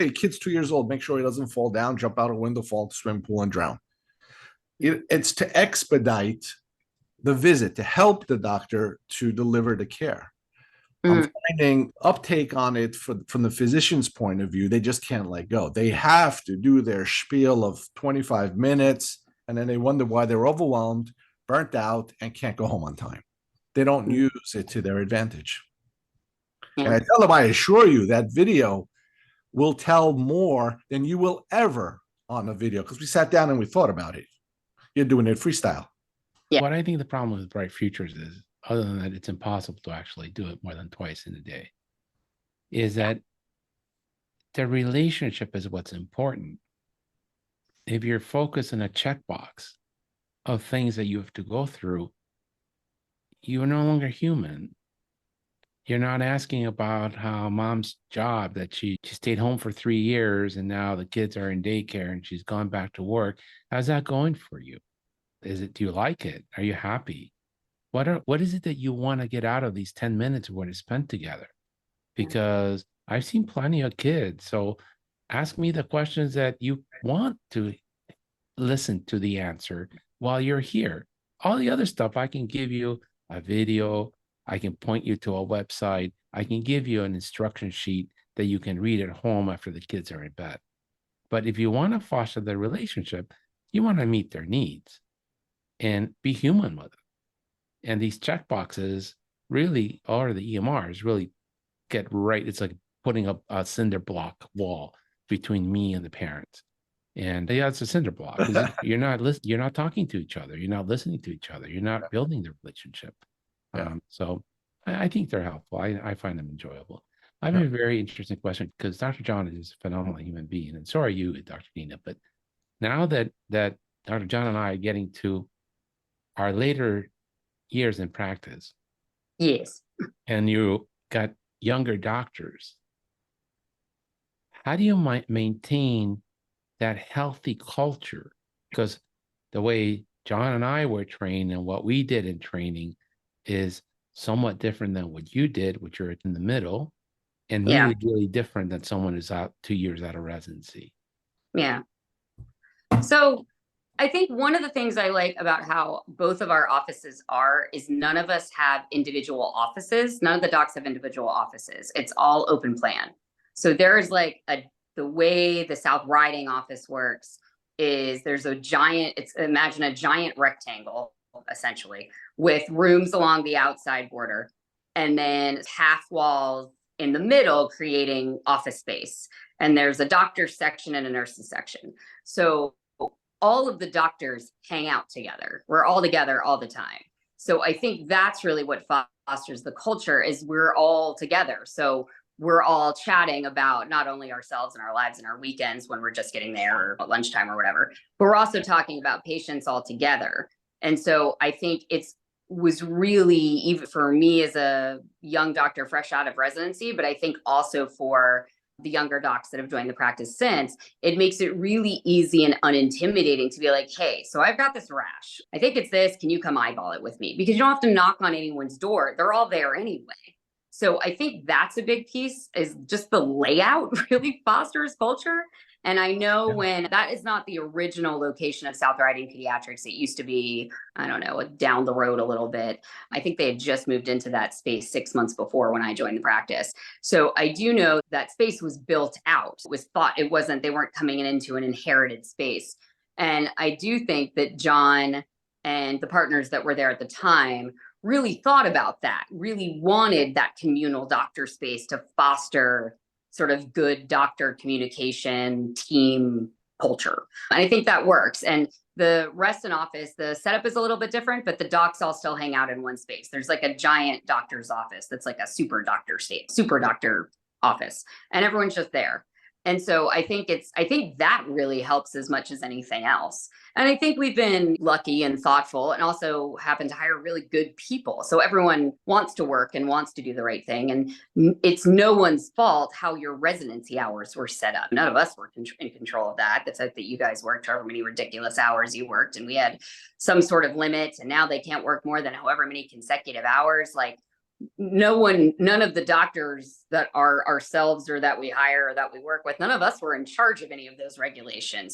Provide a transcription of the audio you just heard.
Hey, kid's 2 years old. Make sure he doesn't fall down, jump out a window, fall into the swimming pool, and drown. It's to expedite the visit, to help the doctor to deliver the care. I'm finding uptake on it from the physician's point of view. They just can't let go. They have to do their spiel of 25 minutes, and then they wonder why they're overwhelmed, burnt out, and can't go home on time. They don't use it to their advantage. And I tell them, I assure you that video will tell more than you will ever on a video, because we sat down and we thought about it. You're doing it freestyle. What I think the problem with Bright Futures is, other than that it's impossible to actually do it more than twice in a day, is that the relationship is what's important. If you're focused on a checkbox of things that you have to go through, you're no longer human. You're not asking about how mom's job, that she stayed home for 3 years and now the kids are in daycare and she's gone back to work. How's that going for you? Do you like it? Are you happy? What is it that you want to get out of these 10 minutes of what is spent together? Because I've seen plenty of kids. So ask me the questions that you want to listen to the answer while you're here. All the other stuff, I can give you a video, I can point you to a website, I can give you an instruction sheet that you can read at home after the kids are in bed. But if you want to foster the relationship, you want to meet their needs and be human with them. And these checkboxes really, or the EMRs really get right. It's like putting up a cinder block wall between me and the parents. And yeah, it's a cinder block. You're not talking to each other. You're not listening to each other. You're not building the relationship. So I think they're helpful. I find them enjoyable. I have a very interesting question, because Dr. John is a phenomenal human being, and so are you, Dr. Dina. But now that Dr. John and I are getting to our later years in practice, yes, and you got younger doctors, how do you maintain that healthy culture? Because the way John and I were trained and what we did in training is somewhat different than what you did, which you're in the middle, and really, really different than someone who's out 2 years out of residency. Yeah. So I think one of the things I like about how both of our offices is none of us have individual offices. None of the docs have individual offices. It's all open plan. So there is like the way the South Riding office works is there's imagine a giant rectangle, essentially, with rooms along the outside border, and then half walls in the middle creating office space. And there's a doctor's section and a nurse's section. So all of the doctors hang out together. We're all together all the time. So I think that's really what fosters the culture, is we're all together. So we're all chatting about not only ourselves and our lives and our weekends when we're just getting there, or at lunchtime or whatever, but we're also talking about patients all together. And so I think was really, even for me as a young doctor fresh out of residency, but I think also for the younger docs that have joined the practice since, it makes it really easy and unintimidating to be like, hey, so I've got this rash. I think it's this. Can you come eyeball it with me? Because you don't have to knock on anyone's door. They're all there anyway. So I think that's a big piece, is just the layout really fosters culture. And I know when that is not the original location of South Riding Pediatrics, it used to be, I don't know, down the road a little bit. I think they had just moved into that space 6 months before when I joined the practice. So I do know that space was built out. It was thought, they weren't coming into an inherited space. And I do think that John and the partners that were there at the time really thought about that, really wanted that communal doctor space to foster sort of good doctor communication, team culture. And I think that works. And the rest in office, the setup is a little bit different, but the docs all still hang out in one space. There's like a giant doctor's office that's like a super doctor office, and everyone's just there. And so I think that really helps as much as anything else. And I think we've been lucky and thoughtful, and also happen to hire really good people. So everyone wants to work and wants to do the right thing. And it's no one's fault how your residency hours were set up. None of us were in control of that. The fact that you guys worked however many ridiculous hours you worked, and we had some sort of limit, and now they can't work more than however many consecutive hours. Like, none of the doctors that are ourselves or that we hire or that we work with, none of us were in charge of any of those regulations.